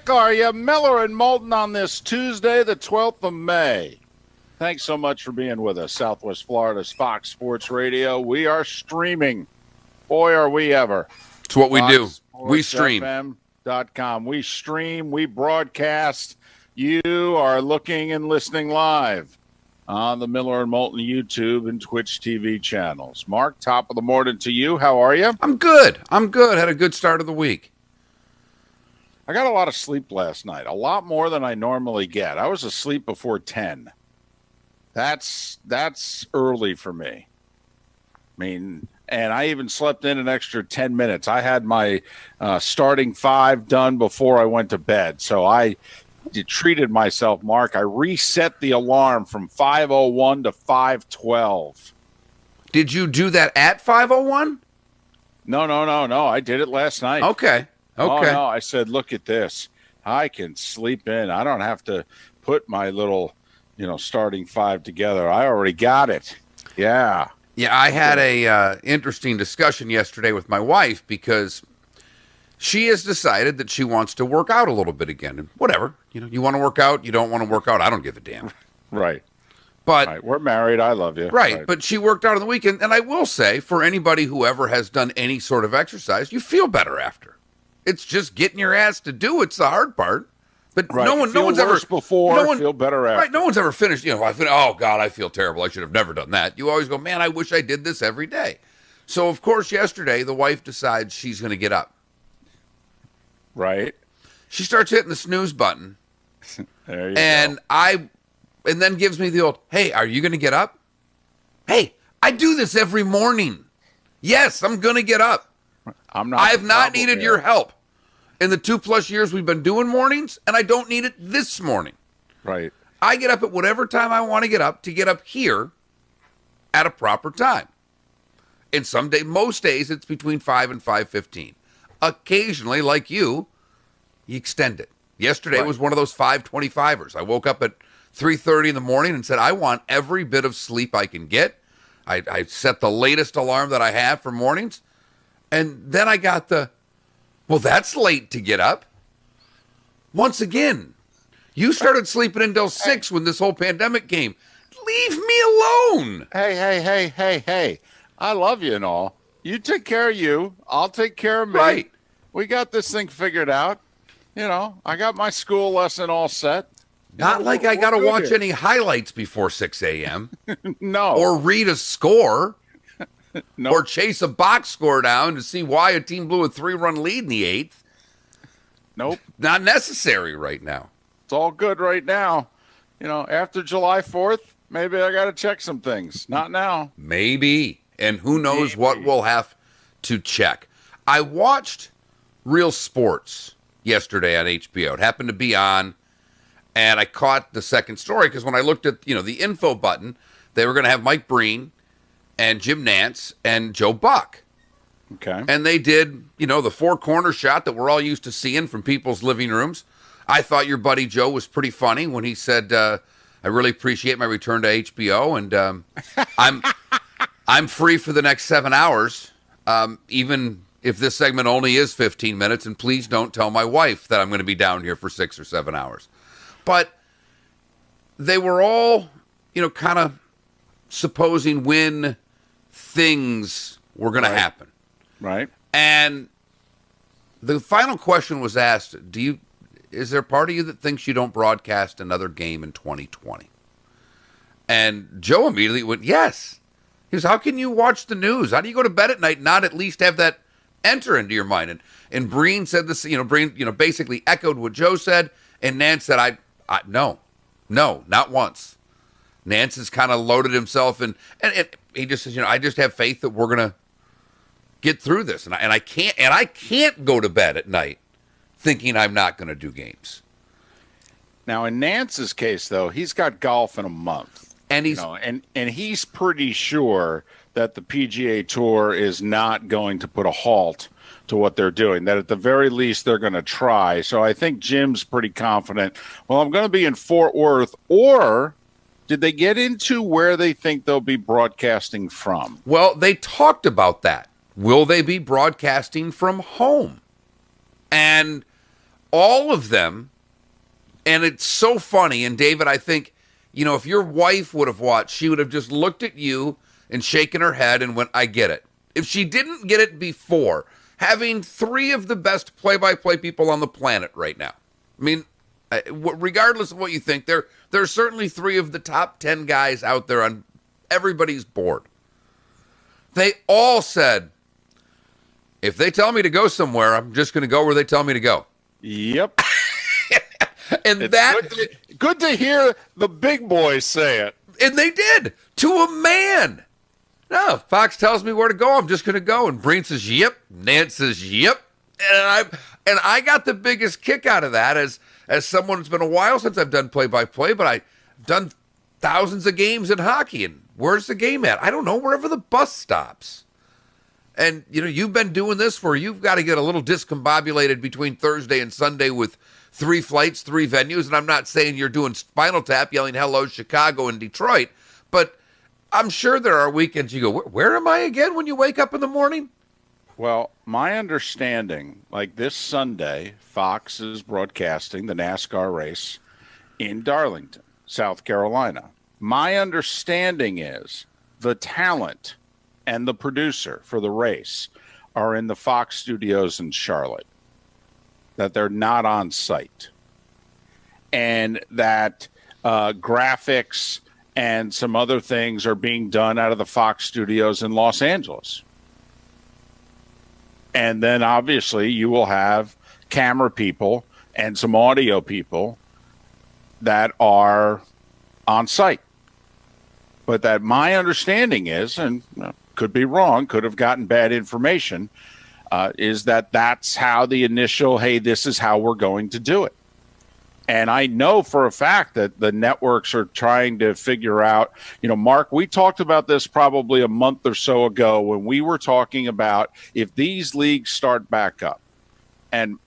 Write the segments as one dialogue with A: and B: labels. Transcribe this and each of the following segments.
A: heck are you? Miller and Moulton on this Tuesday, the 12th of May. Thanks so much for being with us. Southwest Florida's Fox Sports Radio. We are streaming. Boy, are we ever.
B: It's what we do. We stream.
A: FoxSportsFM.com. We stream. We broadcast. You are looking and listening live on the Miller and Moulton YouTube and Twitch TV channels. Mark, top of the morning to you. How are you?
B: I'm good. Had a good start of the week.
A: I got a lot of sleep last night, a lot more than I normally get. I was asleep before 10. That's early for me. I mean, and I even slept in an extra 10 minutes. I had my starting five done before I went to bed. So I treated myself, Mark. I reset the alarm from 5:01 to 5:12.
B: Did you do that at 5:01?
A: No. I did it last night.
B: Okay.
A: Oh, no. I said, look at this. I can sleep in. I don't have to put my little, starting five together. I already got it. Yeah.
B: Yeah, I had a interesting discussion yesterday with my wife because she has decided that she wants to work out a little bit again. And whatever. You want to work out, you don't want to work out. I don't give a damn.
A: Right.
B: But
A: right. We're married. I love you.
B: Right. But she worked out on the weekend. And I will say, for anybody who ever has done any sort of exercise, you feel better after. It's just getting your ass to do it's the hard part. But
A: right.
B: no one's ever
A: feel better after.
B: Right, no one's ever finished. Oh God, I feel terrible. I should have never done that. You always go, man, I wish I did this every day. So of course, yesterday the wife decides she's going to get up.
A: Right.
B: She starts hitting the snooze button,
A: there you
B: and
A: go.
B: And then gives me the old, hey, are you going to get up? Hey, I do this every morning. Yes, I'm going to get up. I have not needed your help in the 2+ years we've been doing mornings, and I don't need it this morning.
A: Right.
B: I get up at whatever time I want to get up here at a proper time. And most days, it's between 5 and 5:15. Occasionally, like you extend it. Yesterday was one of those 5:25ers. I woke up at 3:30 in the morning and said, I want every bit of sleep I can get. I set the latest alarm that I have for mornings. And then I got well, that's late to get up. Once again, you started sleeping until 6 when this whole pandemic came. Leave me alone.
A: Hey. I love you and all. You take care of you. I'll take care of me.
B: Right.
A: We got this thing figured out. I got my school lesson all set.
B: Not like I got to watch any highlights before 6 a.m.
A: No.
B: Or read a score.
A: No.
B: Or chase a box score down to see why a team blew a 3-run lead in the 8th.
A: Nope.
B: Not necessary right now.
A: It's all good right now. After July 4th, maybe I got to check some things. Not now.
B: Maybe. And who knows what we'll have to check. I watched Real Sports yesterday on HBO. It happened to be on, and I caught the second story because when I looked at, the info button, they were going to have Mike Breen and Jim Nantz and Joe Buck.
A: Okay.
B: And they did, the four-corner shot that we're all used to seeing from people's living rooms. I thought your buddy Joe was pretty funny when he said, I really appreciate my return to HBO, and I'm free for the next 7 hours, even if this segment only is 15 minutes, and please don't tell my wife that I'm going to be down here for 6 or 7 hours. But they were all, kind of supposing when things were going to happen.
A: Right.
B: And the final question was asked, is there a part of you that thinks you don't broadcast another game in 2020? And Joe immediately went, yes. He goes, how can you watch the news? How do you go to bed at night and not at least have that enter into your mind? And Breen said this, Breen, basically echoed what Joe said. And Nance said, no, not once. Nance has kind of loaded himself and he just says, I just have faith that we're going to get through this. And I can't go to bed at night thinking I'm not going to do games.
A: Now, in Nance's case, though, he's got golf in a month.
B: And he's
A: and he's pretty sure that the PGA Tour is not going to put a halt to what they're doing, that at the very least they're going to try. So I think Jim's pretty confident. Well, I'm going to be in Fort Worth. Or did they get into where they think they'll be broadcasting from?
B: Well, they talked about that. Will they be broadcasting from home? And all of them, and it's so funny. And David, I think, if your wife would have watched, she would have just looked at you and shaken her head and went, I get it. If she didn't get it before, having three of the best play-by-play people on the planet right now. I mean, regardless of what you think, there's certainly three of the top 10 guys out there on everybody's board. They all said, if they tell me to go somewhere, I'm just going to go where they tell me to go.
A: Yep.
B: And
A: it's good to hear the big boys say it.
B: And they did, to a man. No, Fox tells me where to go, I'm just going to go. And Breen says, yep. Nance says, yep. And I got the biggest kick out of that as someone who's been a while since I've done play-by-play, but I've done thousands of games in hockey. And where's the game at? I don't know, wherever the bus stops. And, you've been doing this where you've got to get a little discombobulated between Thursday and Sunday with 3 flights, 3 venues. And I'm not saying you're doing Spinal Tap, yelling, hello, Chicago and Detroit. But I'm sure there are weekends you go, where am I again when you wake up in the morning?
A: Well, my understanding, like this Sunday, Fox is broadcasting the NASCAR race in Darlington, South Carolina. My understanding is the talent and the producer for the race are in the Fox studios in Charlotte, that they're not on site, and that graphics and some other things are being done out of the Fox studios in Los Angeles. And then obviously you will have camera people and some audio people that are on site. But that my understanding is, and could be wrong, could have gotten bad information, is that that's how the initial, hey, this is how we're going to do it. And I know for a fact that the networks are trying to figure out, Mark, we talked about this probably a month or so ago when we were talking about if these leagues start back up. And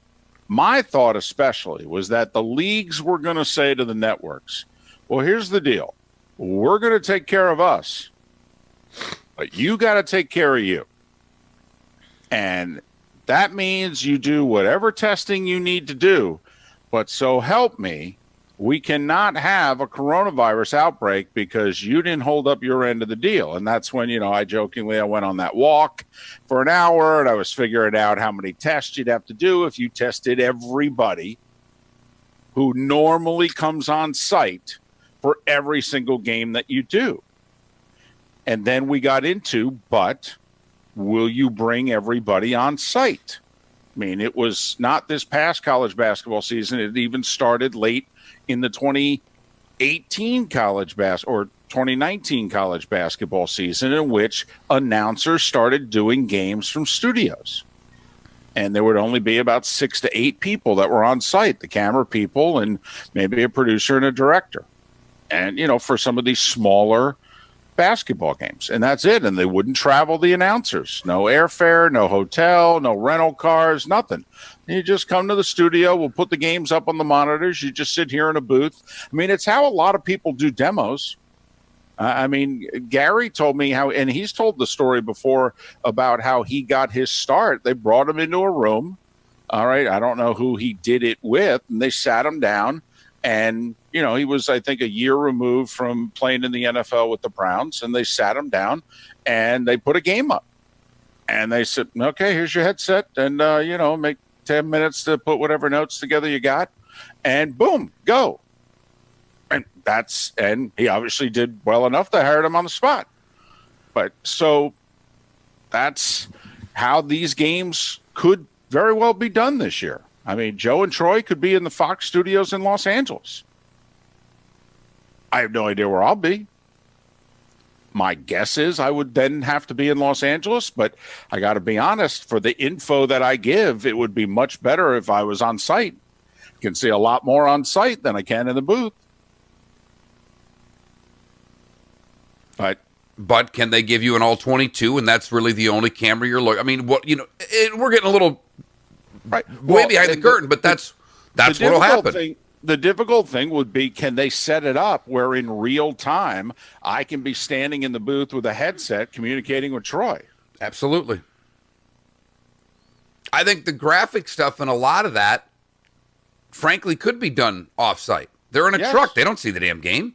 A: my thought especially was that the leagues were going to say to the networks, well, here's the deal. We're going to take care of us, but you got to take care of you. And that means you do whatever testing you need to do. But so help me, we cannot have a coronavirus outbreak because you didn't hold up your end of the deal. And that's when, I went on that walk for an hour and I was figuring out how many tests you'd have to do if you tested everybody who normally comes on site for every single game that you do. And then we got into, but will you bring everybody on site? I mean, it was not this past college basketball season. It even started late in the 2018 or 2019 college basketball season, in which announcers started doing games from studios. And there would only be about 6 to 8 people that were on site, the camera people and maybe a producer and a director. And, for some of these smaller basketball games, and that's it. And they wouldn't travel the announcers. No airfare, no hotel, no rental cars, nothing. You just come to the studio. We'll put the games up on the monitors. You just sit here in a booth. I mean, it's how a lot of people do demos. Gary told me how, and he's told the story before about how he got his start. They brought him into a room. All right. I don't know who he did it with. And they sat him down. And, he was, I think, a year removed from playing in the NFL with the Browns. And they sat him down and they put a game up. And they said, okay, here's your headset. And, make 10 minutes to put whatever notes together you got. And boom, go. And he obviously did well enough to hire him on the spot. But so that's how these games could very well be done this year. I mean, Joe and Troy could be in the Fox studios in Los Angeles. I have no idea where I'll be. My guess is I would then have to be in Los Angeles, but I got to be honest, for the info that I give, it would be much better if I was on site. You can see a lot more on site than I can in the booth.
B: But can they give you an all-22, and that's really the only camera you're looking? I mean, we're getting a little way behind the curtain, but that's what'll happen.
A: The difficult thing would be, can they set it up where in real time I can be standing in the booth with a headset communicating with Troy?
B: Absolutely. I think the graphic stuff and a lot of that frankly could be done off-site. They're in a
A: Yes.
B: truck. They don't see the damn game.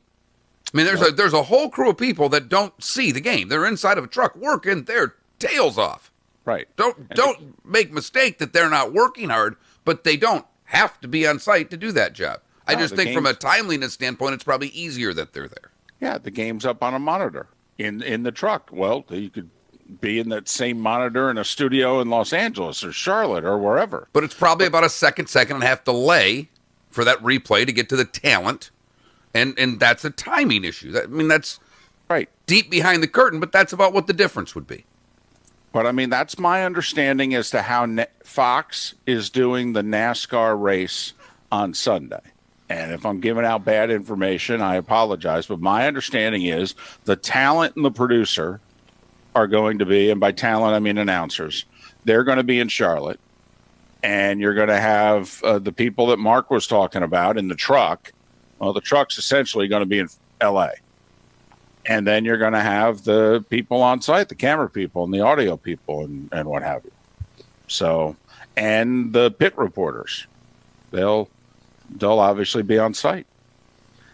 B: I mean, there's a whole crew of people that don't see the game. They're inside of a truck working their tails off.
A: Right.
B: Don't make mistake that they're not working hard, but they don't have to be on site to do that job. I just think from a timeliness standpoint, it's probably easier that they're there.
A: Yeah, the game's up on a monitor in the truck. Well, you could be in that same monitor in a studio in Los Angeles or Charlotte or wherever.
B: But it's probably about a second and a half delay for that replay to get to the talent, and that's a timing issue. That's
A: right
B: deep behind the curtain, but that's about what the difference would be.
A: But I mean, that's my understanding as to how Fox is doing the NASCAR race on Sunday. And if I'm giving out bad information, I apologize. But my understanding is the talent and the producer are going to be, and by talent, I mean announcers, they're going to be in Charlotte. And you're going to have the people that Mark was talking about in the truck. Well, the truck's essentially going to be in L.A. And then you're going to have the people on site, the camera people and the audio people and what have you. So, and the pit reporters, they'll obviously be on site.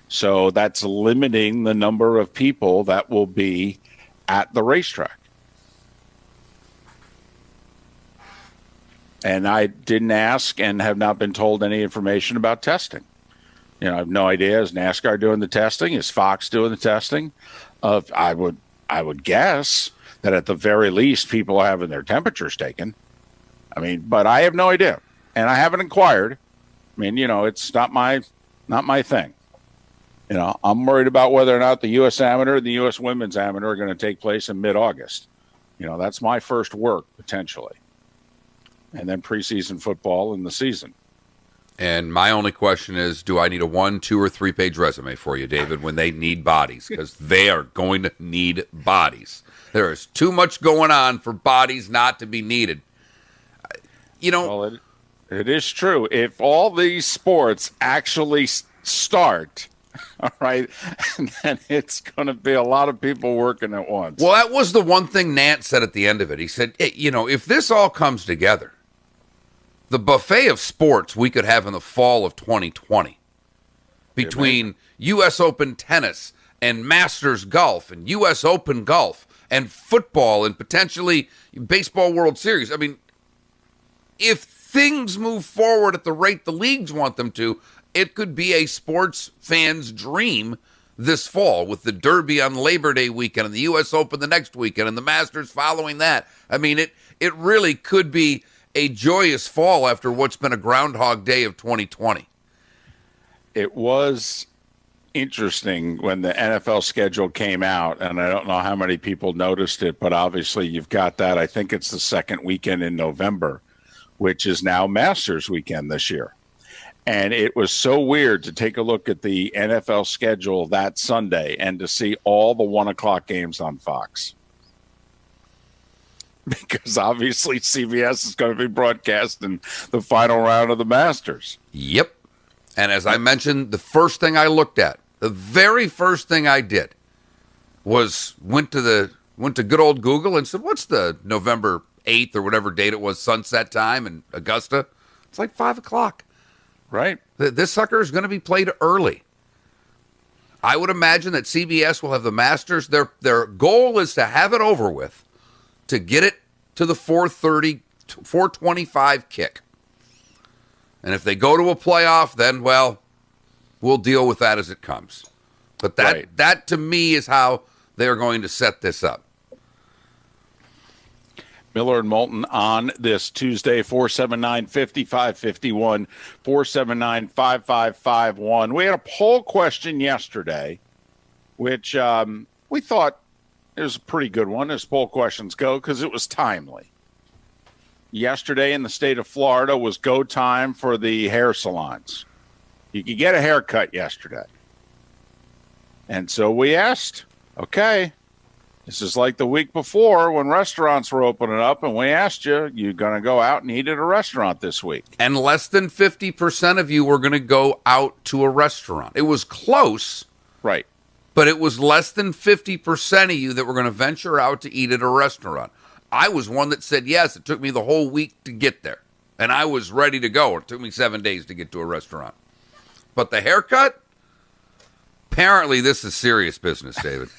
A: So that's limiting the number of people that will be at the racetrack. And I didn't ask and have not been told any information about testing. I have no idea. Is NASCAR doing the testing? Is Fox doing the testing? I would guess that at the very least people are having their temperatures taken. I mean, but I have no idea, and I haven't inquired. I mean, it's not my thing. I'm worried about whether or not the U.S. Amateur and the U.S. Women's Amateur are going to take place in mid-August. That's my first work potentially, and then preseason football in the season.
B: And my only question is, do I need a 1, 2, or 3 page resume for you, David, when they need bodies? Because they are going to need bodies. There is too much going on for bodies not to be needed.
A: Well, it is true. If all these sports actually start, all right, then it's going to be a lot of people working at once.
B: Well, that was the one thing Nant said at the end of it. He said, hey, if this all comes together, the buffet of sports we could have in the fall of 2020 between U.S. Open tennis and Masters golf and U.S. Open golf and football and potentially baseball World Series. I mean, if things move forward at the rate the leagues want them to, it could be a sports fan's dream this fall with the Derby on Labor Day weekend and the U.S. Open the next weekend and the Masters following that. I mean, it really could be a joyous fall after what's been a Groundhog Day of 2020.
A: It was interesting when the NFL schedule came out, and I don't know how many people noticed it, but obviously you've got that. I think it's the second weekend in November, which is now Masters weekend this year. And it was so weird to take a look at the NFL schedule that Sunday and to see all the 1 o'clock games on Fox. Because obviously CBS is going to be broadcasting the final round of the Masters.
B: Yep. And as I mentioned, the first thing I looked at, the very first thing I did was went to good old Google and said, what's the November 8th or whatever date it was, sunset time in Augusta? It's like 5 o'clock.
A: Right.
B: This sucker is going to be played early. I would imagine that CBS will have the Masters. Their goal is to have it over with, to get it to the 4:30, 4:25 kick. And if they go to a playoff, then, well, we'll deal with that as it comes. But that to me is how they're going to set this up.
A: Miller and Moulton on this Tuesday, 479-5551, 479-5551. We had a poll question yesterday, which we thought it was a pretty good one as poll questions go because it was timely. Yesterday in the state of Florida was go time for the hair salons. You could get a haircut yesterday. And so we asked, okay, this is like the week before when restaurants were opening up, and we asked you going to go out and eat at a restaurant this week?
B: And less than 50% of you were going to go out to a restaurant. It was close.
A: Right.
B: But it was less than 50% of you that were going to venture out to eat at a restaurant. I was one that said yes. It took me the whole week to get there. and I was ready to go. It took me 7 days to get to a restaurant. But the haircut, apparently this is serious business, David.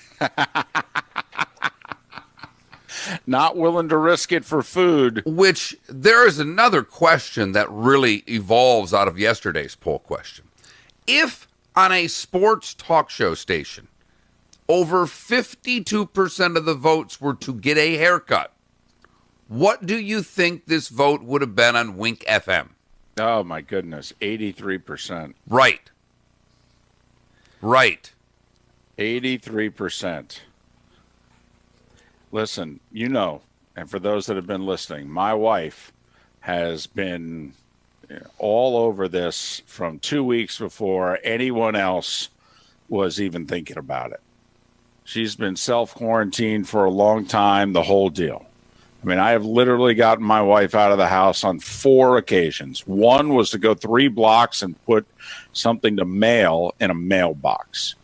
A: Not willing to risk it for food.
B: Which, there is another question that really evolves out of yesterday's poll question. If on a sports talk show station, over 52% of the votes were to get a haircut, what do you think this vote would have been on Wink FM?
A: Oh, my goodness. 83%.
B: Right.
A: 83%. Listen, and for those that have been listening, my wife has been all over this from 2 weeks before anyone else was even thinking about it. She's been self-quarantined for a long time, the whole deal. I mean, I have literally gotten my wife out of the house on 4 occasions. One was to go 3 blocks and put something to mail in a mailbox.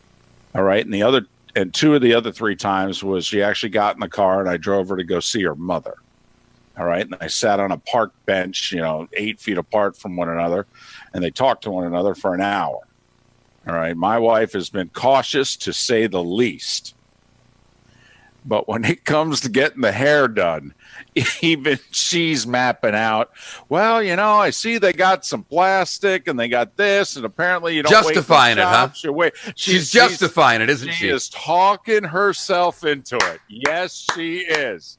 A: All right. And 2 of the other 3 times was she actually got in the car and I drove her to go see her mother. All right. And I sat on a park bench, 8 feet apart from one another, and they talked to one another for an hour. All right. My wife has been cautious, to say the least. But when it comes to getting the hair done, even she's mapping out, well, I see they got some plastic and they got this, and apparently you don't
B: justifying it, huh?
A: She's
B: justifying it, isn't she?
A: She is talking herself into it. Yes, she is.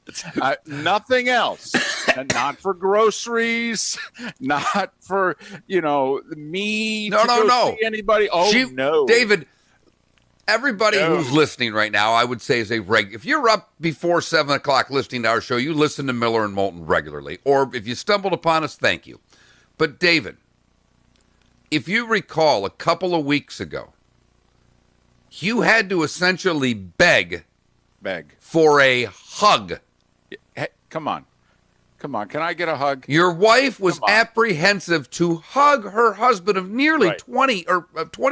A: Nothing else. And not for groceries, not for, me to go see anybody. Oh, no.
B: David, everybody who's listening right now, I would say is if you're up before 7 o'clock listening to our show, you listen to Miller and Moulton regularly. Or if you stumbled upon us, thank you. But David, if you recall a couple of weeks ago, you had to essentially beg for a hug.
A: Hey, come on. Can I get a hug?
B: Your wife was apprehensive to hug her husband of nearly 20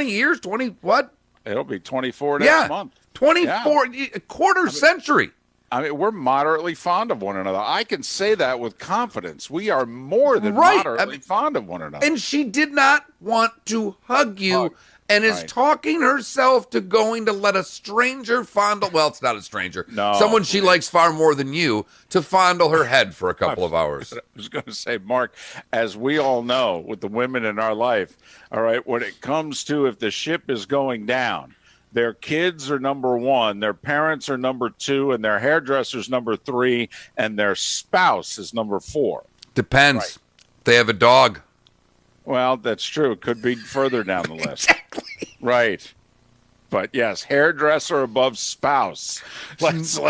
B: years, 20 what?
A: It'll be 24 next month.
B: 24, a quarter century.
A: I mean, we're moderately fond of one another. I can say that with confidence. We are more than moderately fond of one another.
B: And she did not want to hug you and is talking herself to going to let a stranger fondle. Well, it's not a stranger.
A: No.
B: Someone she likes far more than you to fondle her head for a couple of hours.
A: I was going to say, Mark, as we all know with the women in our life, all right, when it comes to if the ship is going down, their kids are number 1, their parents are number 2, and their hairdresser's number 3, and their spouse is number 4.
B: Depends. Right. They have a dog.
A: Well, that's true. It could be further down the list.
B: Exactly.
A: Right. But yes, hairdresser above spouse. Let's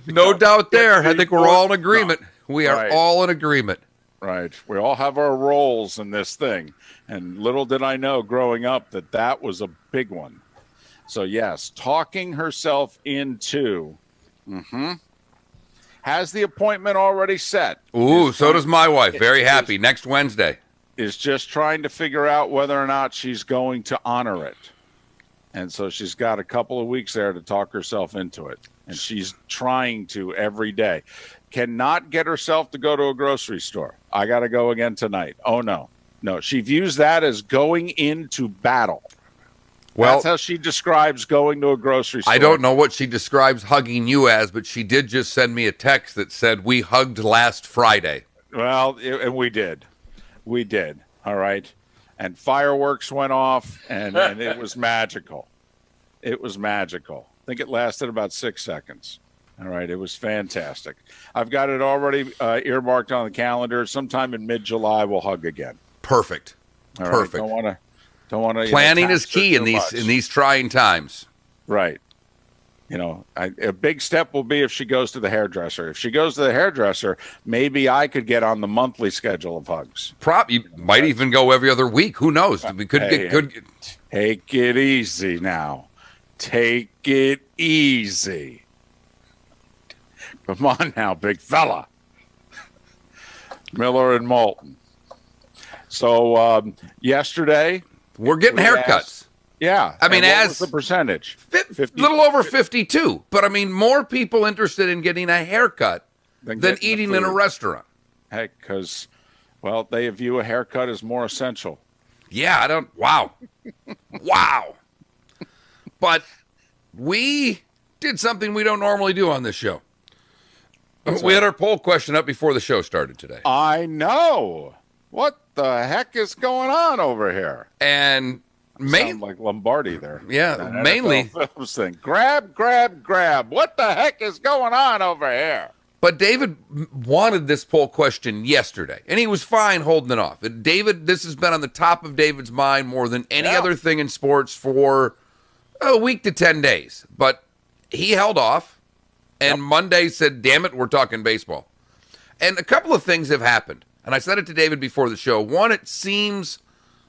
B: no doubt there. I think we're all in agreement. We are all in agreement.
A: Right. We all have our roles in this thing. And little did I know growing up that was a big one. So yes, talking herself into has the appointment already set.
B: Ooh, so does my wife. Very happy. Next Wednesday.
A: Is just trying to figure out whether or not she's going to honor it. And so she's got a couple of weeks there to talk herself into it. And she's trying to every day. Cannot get herself to go to a grocery store. I got to go again tonight. Oh, no. No, she views that as going into battle. Well, that's how she describes going to a grocery store.
B: I don't know what she describes hugging you as, but she did just send me a text that said, we hugged last Friday.
A: Well, and we did. We did. All right. And fireworks went off, and it was magical. It was magical. I think it lasted about 6 seconds. All right. It was fantastic. I've got it already earmarked on the calendar. Sometime in mid-July, we'll hug again.
B: Perfect.
A: All
B: Perfect.
A: Right. Don't want to.
B: Planning is key in these trying times.
A: Right. A big step will be if she goes to the hairdresser. If she goes to the hairdresser, maybe I could get on the monthly schedule of hugs.
B: You might even go every other week. Who knows? We could get good.
A: Take it easy now. Take it easy. Come on now, big fella. Miller and Moulton. So yesterday,
B: we're getting haircuts.
A: Yeah.
B: I mean,
A: what was the percentage?
B: Little over 52. But I mean, more people interested in getting a haircut than eating in a restaurant.
A: Heck, because Well, they view a haircut as more essential.
B: Yeah, I don't. Wow. Wow. But we did something we don't normally do on this show. We had our poll question up before the show started today.
A: I know. What the heck is going on over here?
B: And
A: Sound like Lombardi there.
B: Yeah,
A: That
B: mainly.
A: NFL Films thing. Grab, grab, grab. What the heck is going on over here?
B: But David wanted this poll question yesterday, and he was fine holding it off. David, this has been on the top of David's mind more than any other thing in sports for a week to 10 days. But he held off, and Monday said, damn it, we're talking baseball. And a couple of things have happened. And I said it to David before the show. One, it seems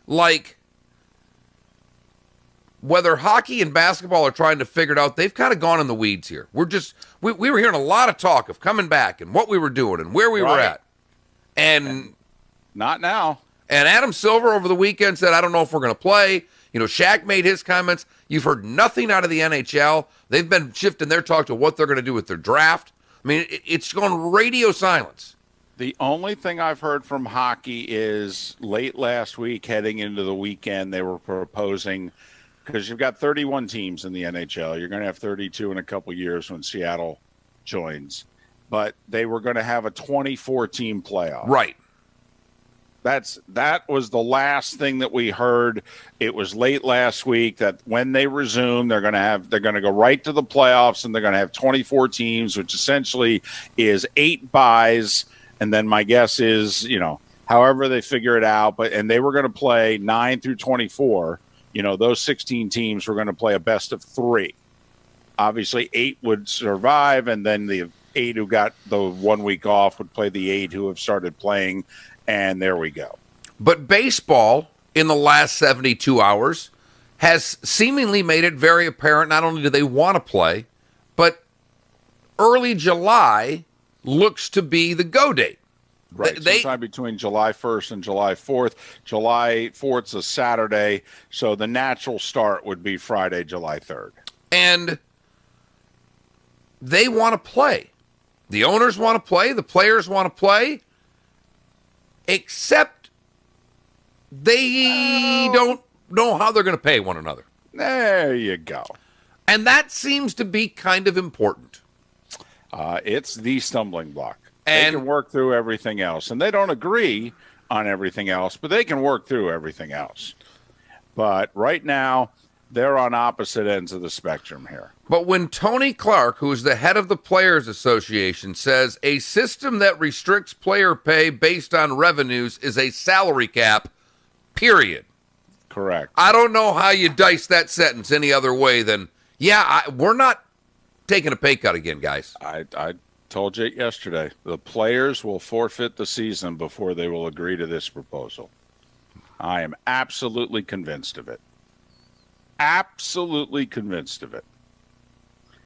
B: like whether hockey and basketball are trying to figure it out, they've kind of gone in the weeds here. We were hearing a lot of talk of coming back and what we were doing and where we were at. And
A: not now.
B: And Adam Silver over the weekend said, I don't know if we're going to play. You know, Shaq made his comments. You've heard nothing out of the NHL. They've been shifting their talk to what they're going to do with their draft. I mean, it's gone radio silence.
A: The only thing I've heard from hockey is late last week, heading into the weekend, they were proposing, because you've got 31 teams in the NHL. You're going to have 32 in a couple years when Seattle joins. But they were going to have a 24-team playoff.
B: Right.
A: That was the last thing that we heard. It was late last week that when they resume, they're going to go right to the playoffs, and they're going to have 24 teams, which essentially is 8 byes. And then my guess is, however they figure it out, and they were going to play 9 through 24. Those 16 teams were going to play a best of 3. Obviously, 8 would survive, and then the 8 who got the 1 week off would play the 8 who have started playing, and there we go.
B: But baseball, in the last 72 hours, has seemingly made it very apparent not only do they want to play, but early July looks to be the go date.
A: Right, sometime between July 1st and July 4th. July 4th's a Saturday, so the natural start would be Friday, July 3rd.
B: And they want to play. The owners want to play. The players want to play. Except they don't know how they're going to pay one another.
A: There you go.
B: And that seems to be kind of important.
A: It's the stumbling block.
B: And
A: they can work through everything else. And they don't agree on everything else, but they can work through everything else. But right now, they're on opposite ends of the spectrum here.
B: But when Tony Clark, who is the head of the Players Association, says a system that restricts player pay based on revenues is a salary cap, period.
A: Correct.
B: I don't know how you dice that sentence any other way than, we're not taking a pay cut again, guys.
A: I told you yesterday, the players will forfeit the season before they will agree to this proposal. I am absolutely convinced of it. Absolutely convinced of it.